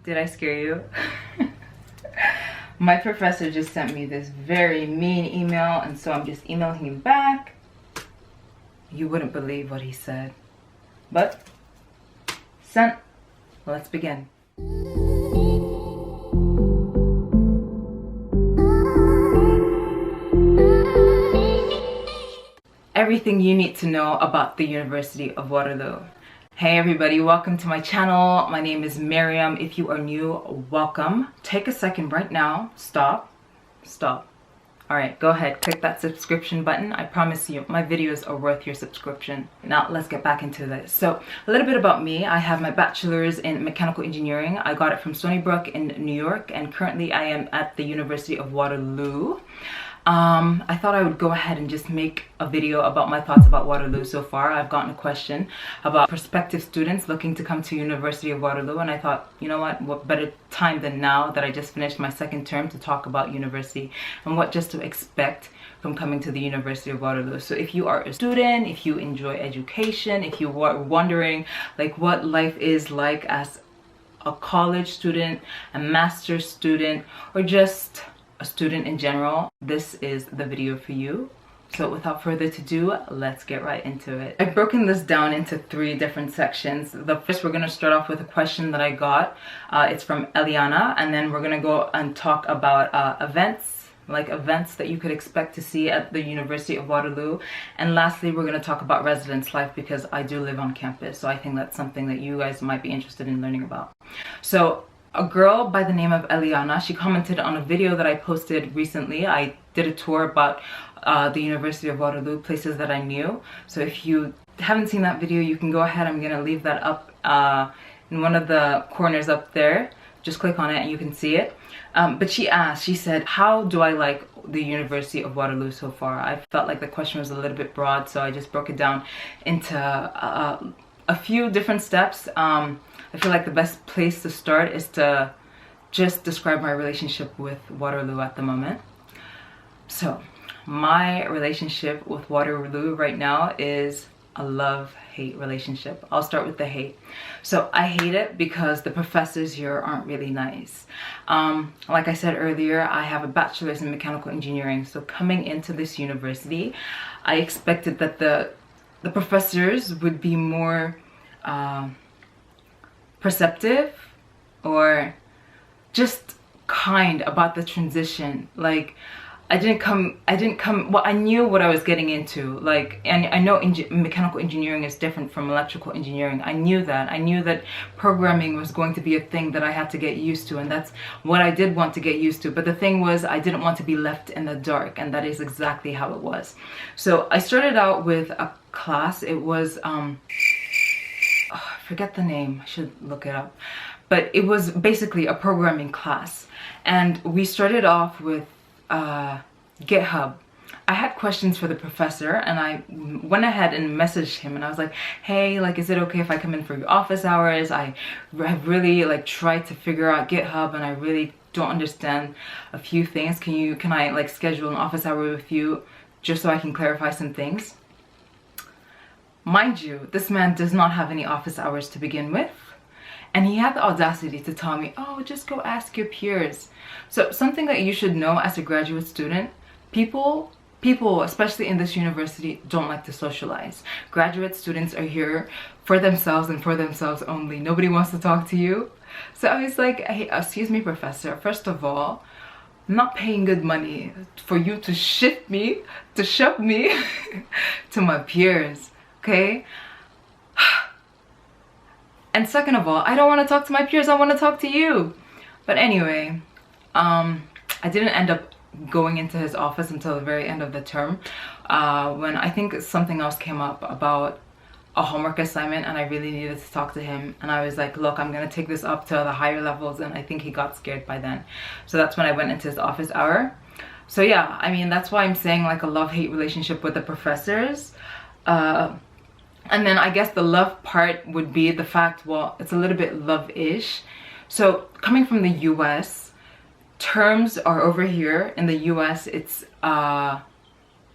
Did I scare you? My professor just sent me this very mean email, and so I'm just emailing him back. You wouldn't believe what he said. But, sent. Let's begin. Everything you need to know about the University of Waterloo. Hey everybody, welcome to my channel. My name is Miriam. If you are new, welcome. Take a second right now. Stop. Alright, go ahead, click that subscription button. I promise you, my videos are worth your subscription. Now, let's get back into this. So, a little bit about me. I have my bachelor's in mechanical engineering. I got it from Stony Brook in New York, and currently I am at the University of Waterloo. I thought I would go ahead and just make a video about my thoughts about Waterloo so far. I've gotten a question about prospective students looking to come to University of Waterloo, and I thought, you know what better time than now that I just finished my second term to talk about university and what just to expect from coming to the University of Waterloo. So if you are a student, if you enjoy education, if you are wondering like what life is like as a college student, a master's student, or just a student in general, this is the video for you. So without further ado, let's get right into it. I've broken this down into 3 different sections. The first, we're going to start off with a question that I got. It's from Eliana, and then we're going to go and talk about events that you could expect to see at the University of Waterloo. And lastly, we're going to talk about residence life, because I do live on campus, so I think that's something that you guys might be interested in learning about. So a girl by the name of Eliana, she commented on a video that I posted recently. I did a tour about the University of Waterloo, places that I knew. So if you haven't seen that video, you can go ahead. I'm going to leave that up in one of the corners up there. Just click on it and you can see it. But she said, how do I like the University of Waterloo so far? I felt like the question was a little bit broad, so I just broke it down into a few different steps. I feel like the best place to start is to just describe my relationship with Waterloo at the moment. So, my relationship with Waterloo right now is a love-hate relationship. I'll start with the hate. So, I hate it because the professors here aren't really nice. Like I said earlier, I have a bachelor's in mechanical engineering. So, coming into this university, I expected that the professors would be more perceptive or just kind about the transition. Like I didn't come, well, I knew what I was getting into, like, and I know mechanical engineering is different from electrical engineering. I knew that programming was going to be a thing that I had to get used to, and that's what I did want to get used to. But the thing was, I didn't want to be left in the dark, and that is exactly how it was. So I started out with a class. It was I forget the name, I should look it up, but it was basically a programming class, and we started off with GitHub. I had questions for the professor, and I went ahead and messaged him, and I was like, hey, like, is it okay if I come in for your office hours? I have really like tried to figure out GitHub, and I really don't understand a few things. Can I like schedule an office hour with you just so I can clarify some things? Mind you, this man does not have any office hours to begin with, and he had the audacity to tell me, oh, just go ask your peers. So something that you should know as a graduate student, people, especially in this university, don't like to socialize. Graduate students are here for themselves and for themselves only. Nobody wants to talk to you. So I was like, hey, excuse me, professor, first of all, I'm not paying good money for you to shove me to my peers. Okay? And second of all, I don't want to talk to my peers, I want to talk to you. But anyway, I didn't end up going into his office until the very end of the term, when I think something else came up about a homework assignment, and I really needed to talk to him. And I was like, look, I'm gonna take this up to the higher levels, and I think he got scared by then. So that's when I went into his office hour. So yeah, I mean, that's why I'm saying like a love-hate relationship with the professors. And then I guess the love part would be the fact, well, it's a little bit love-ish. So coming from the US, terms are over here. In the US, it's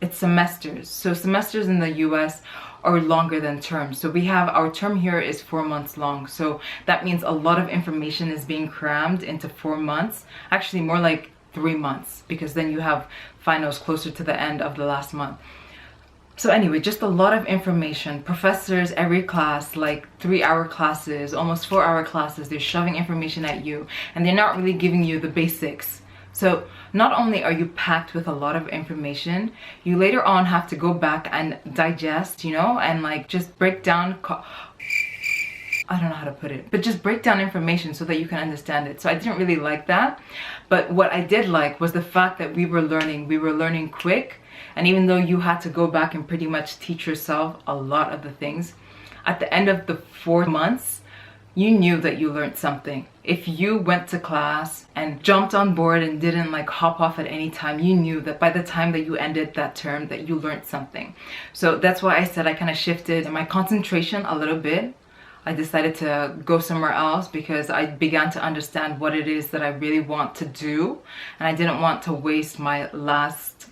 it's semesters. So semesters in the US are longer than terms. So we have, our term here is 4 months long. So that means a lot of information is being crammed into 4 months. Actually more like 3 months, because then you have finals closer to the end of the last month. So anyway, just a lot of information. Professors, every class, like 3-hour classes, almost 4-hour classes, they're shoving information at you and they're not really giving you the basics. So not only are you packed with a lot of information, you later on have to go back and digest, you know, and like just break down, I don't know how to put it, but just break down information so that you can understand it. So I didn't really like that. But what I did like was the fact that we were learning quick. And even though you had to go back and pretty much teach yourself a lot of the things, at the end of the 4 months, you knew that you learned something. If you went to class and jumped on board and didn't like hop off at any time, you knew that by the time that you ended that term that you learned something. So that's why I said I kind of shifted my concentration a little bit. I decided to go somewhere else because I began to understand what it is that I really want to do, and I didn't want to waste my last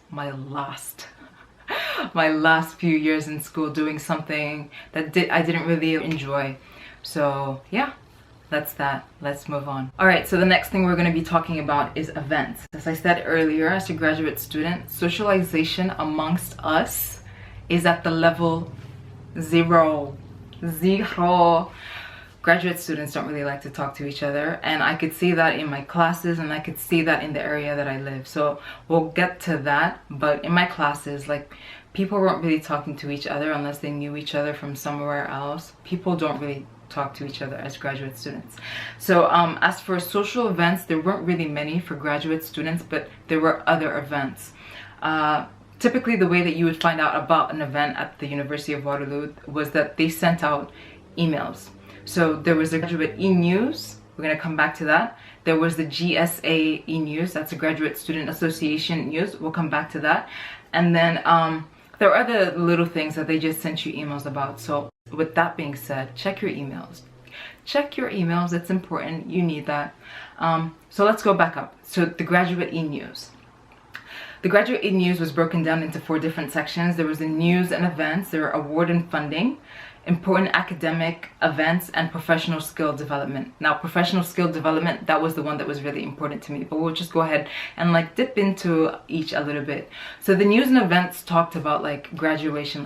few years in school doing something that I didn't really enjoy. So yeah, that's that. Let's move on. All right, so the next thing we're going to be talking about is events. As I said earlier, as a graduate student, socialization amongst us is at the level 0. Graduate students don't really like to talk to each other, and I could see that in my classes, and I could see that in the area that I live. So we'll get to that. But in my classes, like, people weren't really talking to each other unless they knew each other from somewhere else. People don't really talk to each other as graduate students. So as for social events, there weren't really many for graduate students, but there were other events. Typically, the way that you would find out about an event at the University of Waterloo was that they sent out emails. So there was a graduate e-news. We're going to come back to that. There was the GSA e-news. That's a Graduate Student Association news. We'll come back to that. And then there are other little things that they just sent you emails about. So with that being said, check your emails. Check your emails. It's important. You need that. So let's go back up. So the graduate e-news. The graduate e-news was broken down into 4 different sections. There was the news and events, there were award and funding, important academic events, and professional skill development. Now, professional skill development, that was the one that was really important to me, but we'll just go ahead and like dip into each a little bit. So the news and events talked about like graduation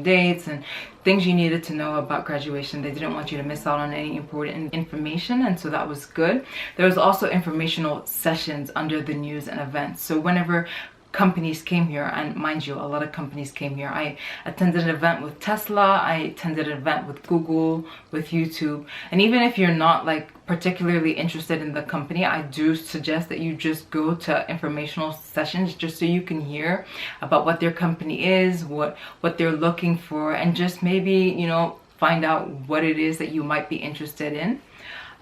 dates and things you needed to know about graduation. They didn't want you to miss out on any important information, and so that was good. There was also informational sessions under the news and events. So whenever companies came here, and mind you, a lot of companies came here. I attended an event with Tesla, I attended an event with Google, with YouTube, and even if you're not like particularly interested in the company, I do suggest that you just go to informational sessions just so you can hear about what their company is, what they're looking for, and just maybe, you know, find out what it is that you might be interested in.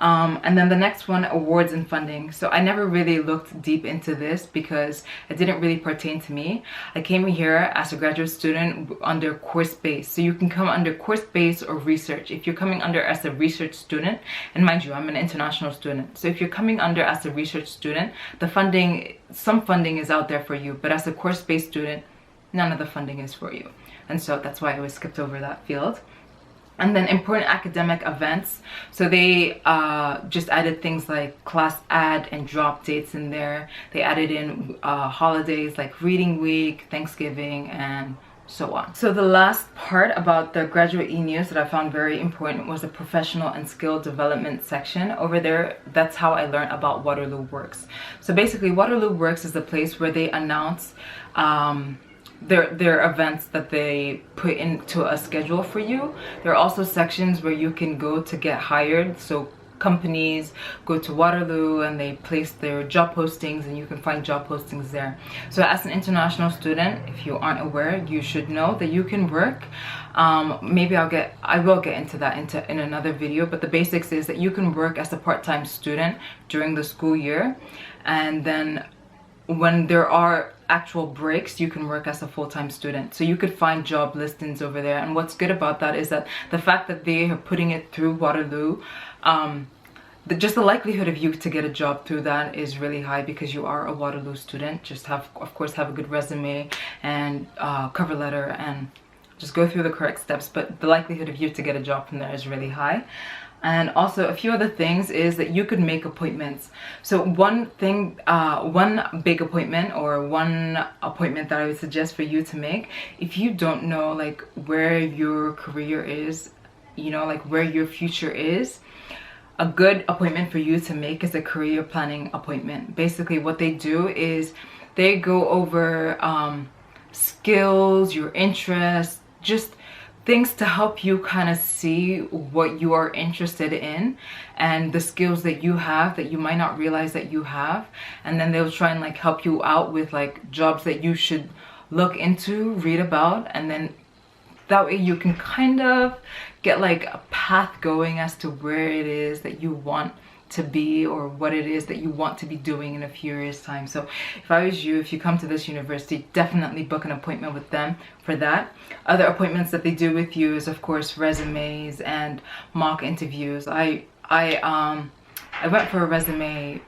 And then the next one, awards and funding. So I never really looked deep into this because it didn't really pertain to me. I came here as a graduate student under course-based. So you can come under course-based or research. If you're coming under as a research student, and mind you, I'm an international student. So if you're coming under as a research student, the funding, some funding is out there for you. But as a course-based student, none of the funding is for you. And so that's why I was skipped over that field. And then important academic events. So they just added things like class add and drop dates in there. They added in holidays like Reading Week, Thanksgiving, and so on. So the last part about the graduate e-news that I found very important was the professional and skill development section. Over there, that's how I learned about Waterloo Works. So basically, Waterloo Works is the place where they announce their events that they put into a schedule for you. There are also sections where you can go to get hired. So companies go to Waterloo and they place their job postings, and you can find job postings there. So as an international student, if you aren't aware, you should know that you can work. Maybe I will get into that in another video, but the basics is that you can work as a part-time student during the school year, and then when there are actual breaks, you can work as a full-time student. So you could find job listings over there. And what's good about that is that the fact that they are putting it through Waterloo, just the likelihood of you to get a job through that is really high because you are a Waterloo student. Just have, of course, have a good resume and cover letter and just go through the correct steps, but the likelihood of you to get a job from there is really high. And also a few other things is that you could make appointments. So one thing, one big appointment or one appointment that I would suggest for you to make, if you don't know like where your career is, you know, like where your future is, a good appointment for you to make is a career planning appointment. Basically what they do is they go over skills, your interests, just things to help you kind of see what you are interested in and the skills that you have that you might not realize that you have. And then they'll try and like help you out with like jobs that you should look into, read about, and then that way you can kind of get like a path going as to where it is that you want to be or what it is that you want to be doing in a few years time. So if I was you, if you come to this university, definitely book an appointment with them for that. Other appointments that they do with you is of course resumes and mock interviews. I went for a resume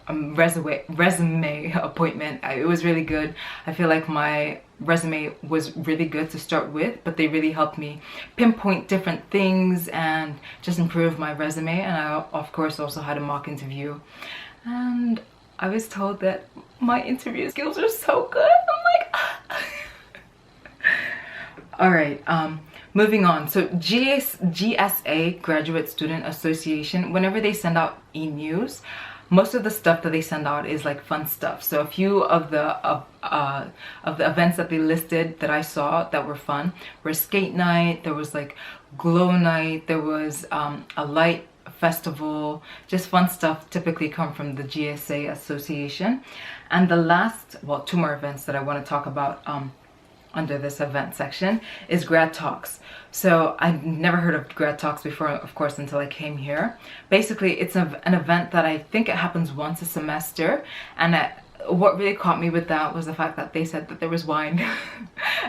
appointment. It was really good. I feel like my resume was really good to start with, but they really helped me pinpoint different things and just improve my resume. And I of course also had a mock interview, and I was told that my interview skills are so good. I'm like all right, moving on. So GSA, Graduate Student Association, whenever they send out e-news, most of the stuff that they send out is like fun stuff. So a few of the events that they listed that I saw that were fun were skate night, there was like glow night, there was a light festival, just fun stuff typically come from the GSA Association. And the last, well, two more events that I want to talk about under this event section is Grad Talks. So I've never heard of Grad Talks before, of course, until I came here. Basically, it's an event that I think it happens once a semester, and what really caught me with that was the fact that they said that there was wine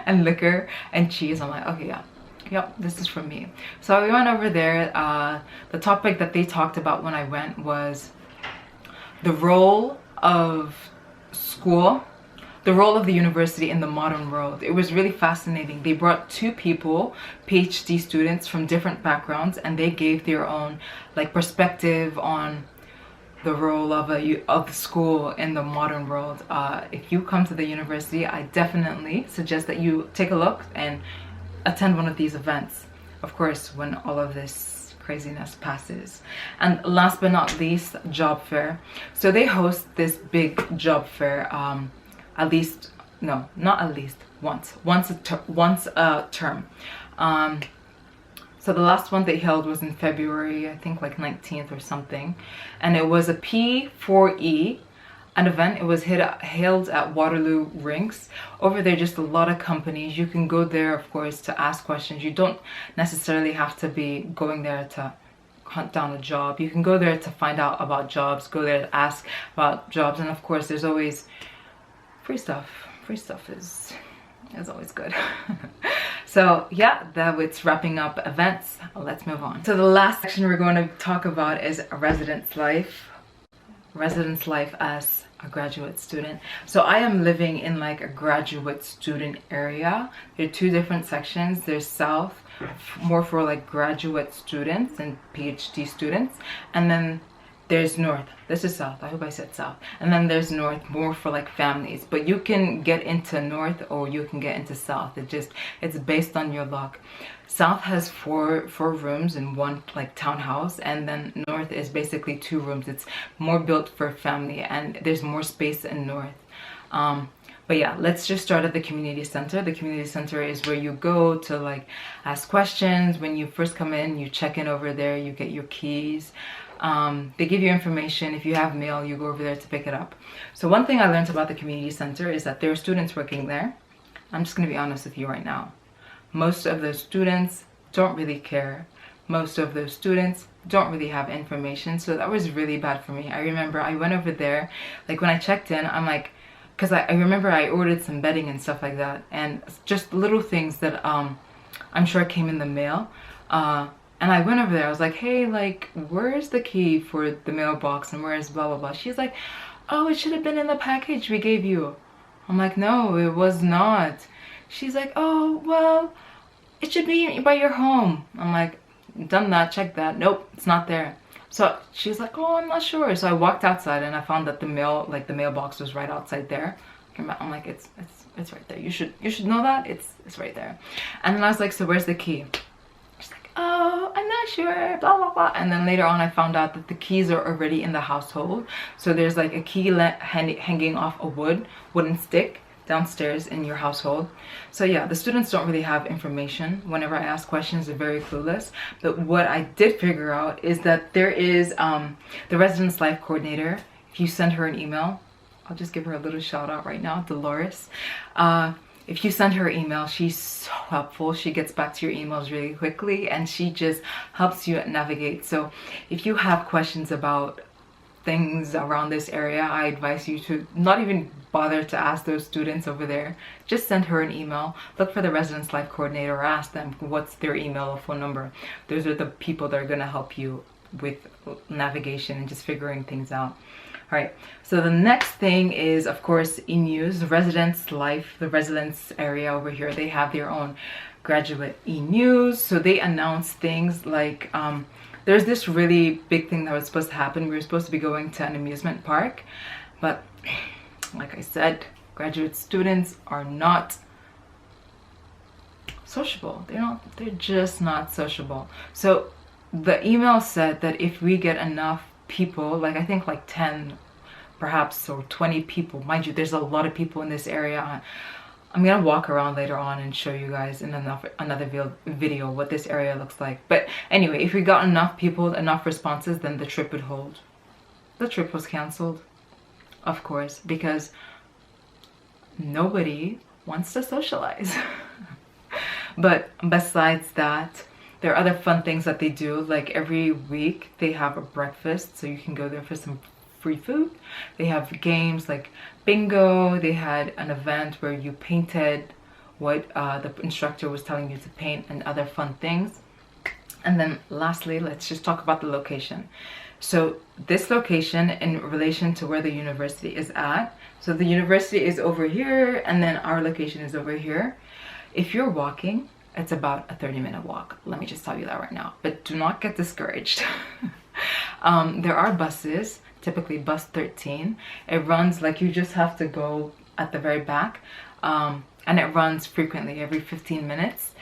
and liquor and cheese. I'm like, okay, yeah. Yep, this is for me. So we went over there. The topic that they talked about when I went was the role of school, the role of the university in the modern world. It was really fascinating. They brought two people, PhD students from different backgrounds, and they gave their own like perspective on the role of the school in the modern world. If you come to the university, I definitely suggest that you take a look and attend one of these events, of course, when all of this craziness passes. And last but not least, job fair. So they host this big job fair once a term. So the last one they held was in February, I think like 19th or something, and it was a P4E, an event. It was held at Waterloo Rinks. Over there, just a lot of companies. You can go there, of course, to ask questions. You don't necessarily have to be going there to hunt down a job. You can go there to find out about jobs, go there to ask about jobs, and of course there's always free stuff. Free stuff is always good. So yeah, that's wrapping up events. Let's move on. So the last section we're going to talk about is residence life. Residence life as a graduate student. So I am living in like a graduate student area. There are two different sections. There's South, more for like graduate students and PhD students, and then there's North. This is South. I hope I said South. And then there's North, more for like families. But you can get into North or you can get into South. It's based on your luck. South has four rooms in one like townhouse, and then North is basically 2 rooms. It's more built for family, and there's more space in North. But yeah, let's just start at the community center. The community center is where you go to like ask questions. When you first come in, you check in over there, you get your keys. They give you information. If you have mail, you go over there to pick it up. So one thing I learned about the community center is that there are students working there. I'm just going to be honest with you right now. Most of those students don't really care. Most of those students don't really have information. So that was really bad for me. I remember I went over there, like when I checked in, I'm like, because I remember I ordered some bedding and stuff like that, and just little things that I'm sure came in the mail. And I went over there. I was like, hey, like, where's the key for the mailbox and where's blah, blah, blah. She's like, oh, it should have been in the package we gave you. I'm like, no, it was not. She's like, oh, well, it should be by your home. I'm like, done that, checked that. Nope, it's not there. So she's like, oh, I'm not sure. So I walked outside and I found that the mailbox was right outside there. I'm like, it's right there. You should know that. It's right there. And then I was like, so where's the key? She's like, oh, I'm not sure, blah, blah, blah. And then later on I found out that the keys are already in the household. So there's like a key hanging off a wooden stick downstairs in your household. So yeah, the students don't really have information. Whenever I ask questions, they're very clueless. But what I did figure out is that there is the residence life coordinator. If you send her an email, I'll just give her a little shout out right now, Dolores. If you send her an email, she's so helpful. She gets back to your emails really quickly and she just helps you navigate. So if you have questions about things around this area, I advise you to not even bother to ask those students over there. Just send her an email. Look for the residence life coordinator or ask them what's their email or phone number. Those are the people that are going to help you with navigation and just figuring things out. All right, so the next thing is, of course, e-news, residence life, the residence area over here. They have their own graduate e-news. So they announce things like, there's this really big thing that was supposed to happen. We were supposed to be going to an amusement park, but like I said, graduate students are not sociable. They're just not sociable. So the email said that if we get enough people, like I think like 10 perhaps or 20 people, mind you, there's a lot of people in this area. I'm gonna walk around later on and show you guys in another video what this area looks like. But anyway, if we got enough people, enough responses, then the trip would hold. The trip was canceled, of course, because nobody wants to socialize. But besides that, there are other fun things that they do. Like every week they have a breakfast, so you can go there for some free food. They have games like bingo. They had an event where you painted what the instructor was telling you to paint and other fun things. And then lastly, let's just talk about the location. So this location in relation to where the university is at. So the university is over here and then our location is over here. If you're walking, it's about a 30-minute walk. Let me just tell you that right now. But do not get discouraged. There are buses, typically bus 13. It runs like you just have to go at the very back. And it runs frequently, every 15 minutes.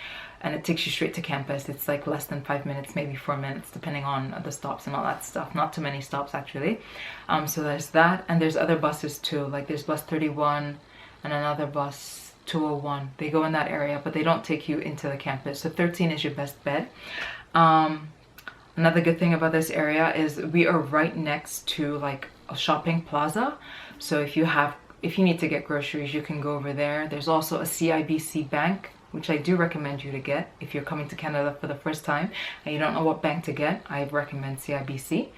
And it takes you straight to campus. It's like less than 5 minutes, maybe 4 minutes, depending on the stops and all that stuff. Not too many stops, actually. So there's that. And there's other buses too. Like there's bus 31 and another bus 201. They go in that area, but they don't take you into the campus. So 13 is your best bet. Another good thing about this area is we are right next to like a shopping plaza. So if you need to get groceries, you can go over there. There's also a Cibc Bank, which I do recommend you to get if you're coming to Canada for the first time and you don't know what bank to get. I recommend Cibc.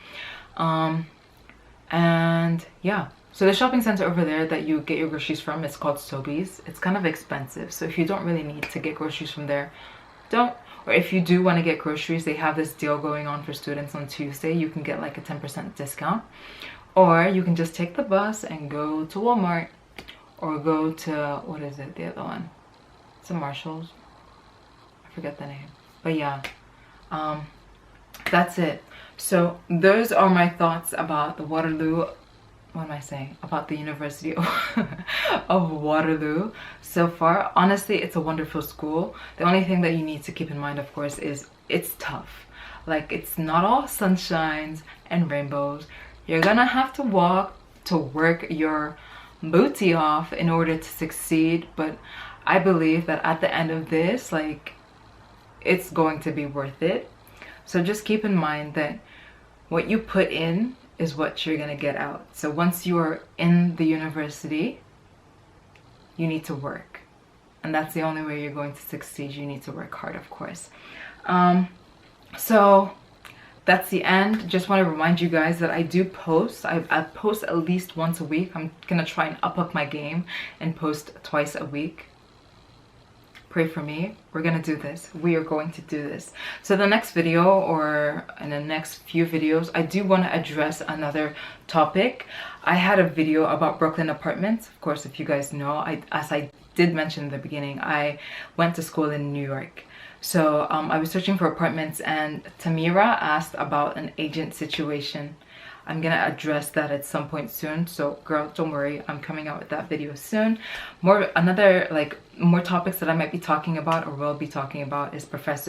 And yeah, so the shopping center over there that you get your groceries from is called Sobeys. It's kind of expensive, so if you don't really need to get groceries from there, don't. Or if you do want to get groceries, they have this deal going on for students on Tuesday. You can get like a 10% discount. Or you can just take the bus and go to Walmart or go to, what is it, the other one? It's a Marshall's. I forget the name. But yeah, that's it. So those are my thoughts about the Waterloo, what am I saying? About the University of Waterloo so far. Honestly, it's a wonderful school. The only thing that you need to keep in mind, of course, is it's tough. Like, it's not all sunshines and rainbows. You're gonna have to work your booty off in order to succeed. But I believe that at the end of this, like, it's going to be worth it. So just keep in mind that what you put in is what you're gonna get out. So once you are in the university, you need to work. And that's the only way you're going to succeed. You need to work hard, of course. So that's the end. Just want to remind you guys that I do post. I post at least once a week. I'm gonna try and up my game and post twice a week. pray for me. We're gonna do this. We are going to do this. So the next video, or in the next few videos, I do want to address another topic. I had a video about Brooklyn apartments. Of course, if you guys know, as I did mention in the beginning, I went to school in New York. So I was searching for apartments, and Tamira asked about an agent situation. I'm gonna address that at some point soon, so girl, don't worry, I'm coming out with that video soon. More topics that I might be talking about or will be talking about is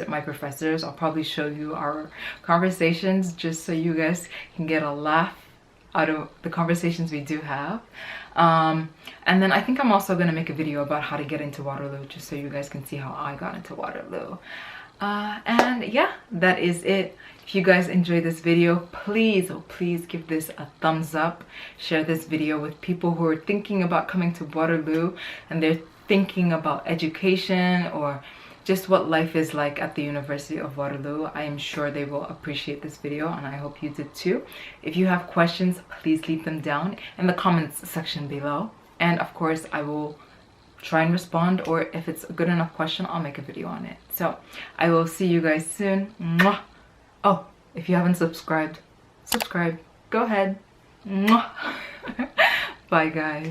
my professors. I'll probably show you our conversations just so you guys can get a laugh out of the conversations we do have. And then I think I'm also gonna make a video about how to get into Waterloo, just so you guys can see how I got into Waterloo. And yeah, that is it. If you guys enjoyed this video, please, oh please, give this a thumbs up. Share this video with people who are thinking about coming to Waterloo and they're thinking about education or just what life is like at the University of Waterloo. I am sure they will appreciate this video, and I hope you did too. If you have questions, please leave them down in the comments section below. And of course, I will try and respond, or if it's a good enough question, I'll make a video on it. So I will see you guys soon. Mwah. Oh, if you haven't subscribed, subscribe. Go ahead. Mwah. Bye guys.